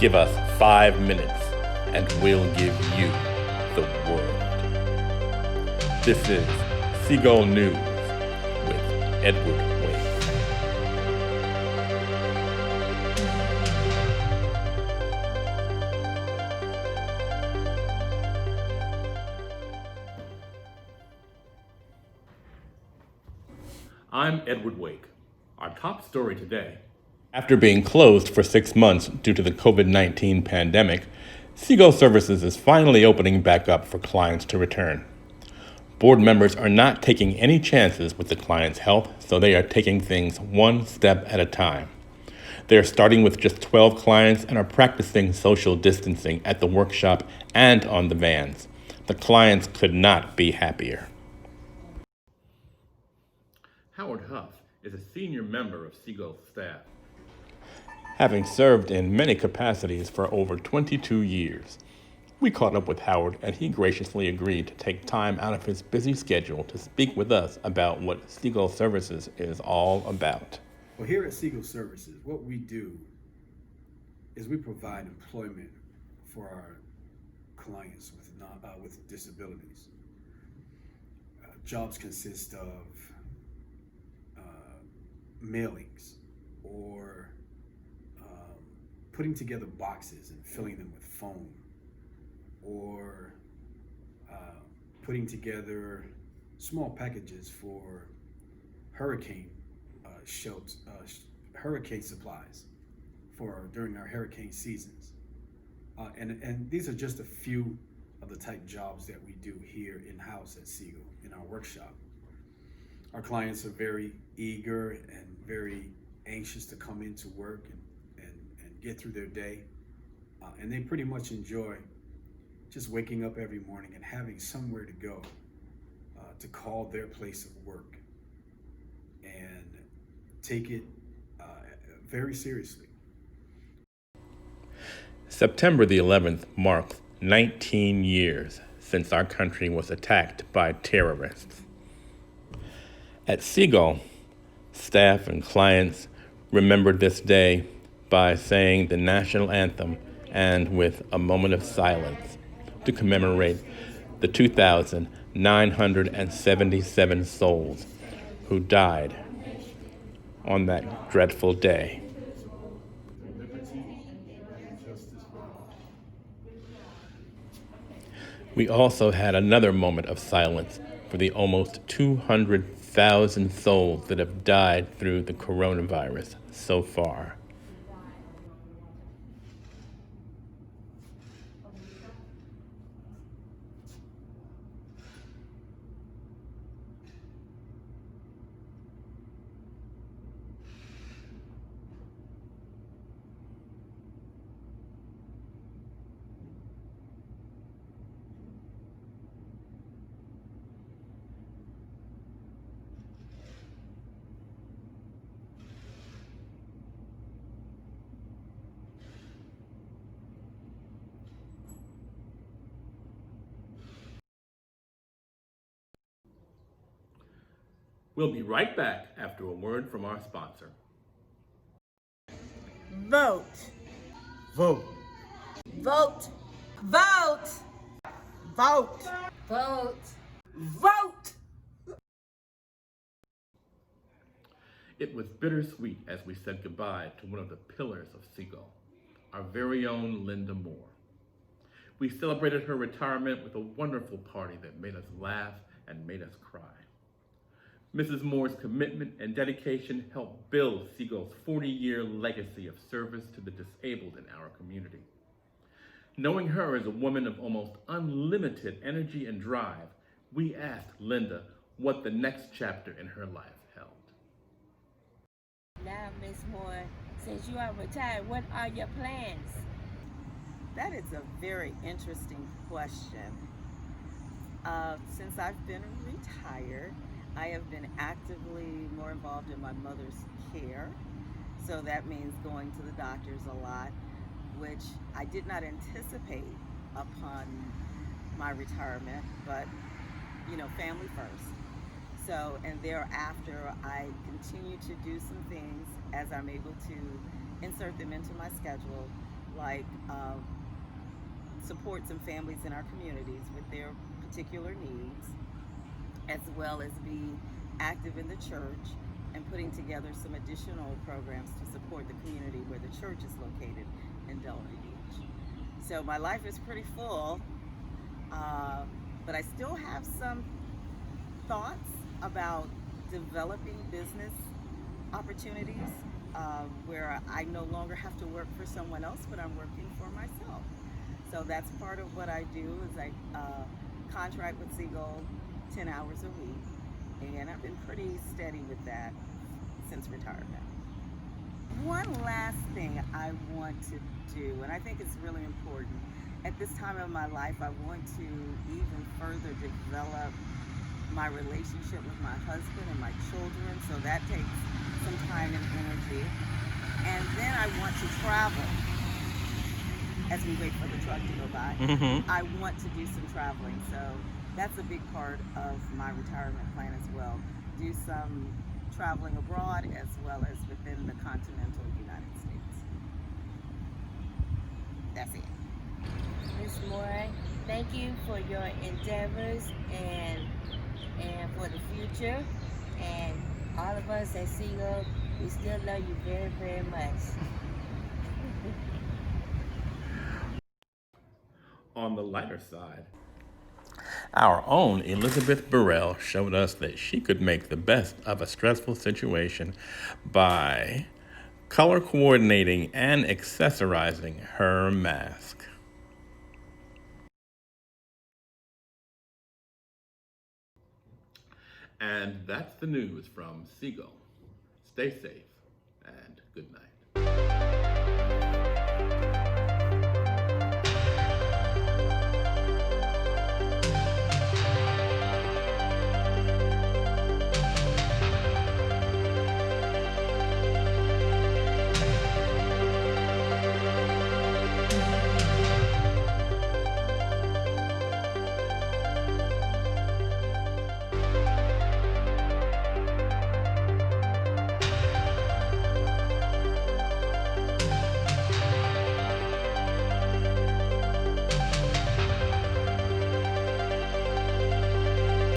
Give us 5 minutes and we'll give you the world. This is Seagull News with Edward Wade. I'm Edward Wake. Our top story today. After being closed for 6 months due to the COVID-19 pandemic, Seagull Services is finally opening back up for clients to return. Board members are not taking any chances with the client's health, so they are taking things one step at a time. They are starting with just 12 clients and are practicing social distancing at the workshop and on the vans. The clients could not be happier. Howard Huff is a senior member of Seagull's staff. Having served in many capacities for over 22 years, we caught up with Howard and he graciously agreed to take time out of his busy schedule to speak with us about what Seagull Services is all about. Well, here at Seagull Services, what we do is we provide employment for our clients with disabilities. Jobs consist of mailings or putting together boxes and filling them with foam, or putting together small packages for hurricane supplies for during our hurricane seasons. And these are just a few of the type jobs that we do here in-house at Seagull in our workshop. Our clients are very eager and very anxious to come into work and get through their day. And they pretty much enjoy just waking up every morning and having somewhere to go, to call their place of work and take it very seriously. September the 11th marks 19 years since our country was attacked by terrorists. At Seagull, staff and clients remembered this day by saying the national anthem and with a moment of silence to commemorate the 2,977 souls who died on that dreadful day. We also had another moment of silence for the almost 200,000 souls that have died through the coronavirus so far. We'll be right back after a word from our sponsor. Vote. Vote. Vote. Vote. Vote. Vote. Vote. It was bittersweet as we said goodbye to one of the pillars of Seagull, our very own Linda Moore. We celebrated her retirement with a wonderful party that made us laugh and made us cry. Mrs. Moore's commitment and dedication helped build Seagull's 40-year legacy of service to the disabled in our community. Knowing her as a woman of almost unlimited energy and drive, we asked Linda what the next chapter in her life held. Now, Miss Moore, since you are retired, what are your plans? That is a very interesting question. Since I've been retired, I have been actively more involved in my mother's care. So that means going to the doctors a lot, which I did not anticipate upon my retirement, but family first. So, and thereafter, I continue to do some things as I'm able to insert them into my schedule, like support some families in our communities with their particular needs, as well as be active in the church and putting together some additional programs to support the community where the church is located in Delray Beach. So my life is pretty full, but I still have some thoughts about developing business opportunities where I no longer have to work for someone else, but I'm working for myself. So that's part of what I do is I contract with Seagull 10 hours a week, and I've been pretty steady with that since retirement. One last thing I want to do, and I think it's really important, at this time of my life, I want to even further develop my relationship with my husband and my children, so that takes some time and energy. And then I want to travel as we wait for the truck to go by. I want to do some traveling, so that's a big part of my retirement plan as well. Do some traveling abroad as well as within the continental United States. That's it. Ms. Moore, thank you for your endeavors and for the future. And all of us at Seagull, we still love you very, very much. On the lighter side, our own Elizabeth Burrell showed us that she could make the best of a stressful situation by color coordinating and accessorizing her mask. And that's the news from Seagull. Stay safe and good night.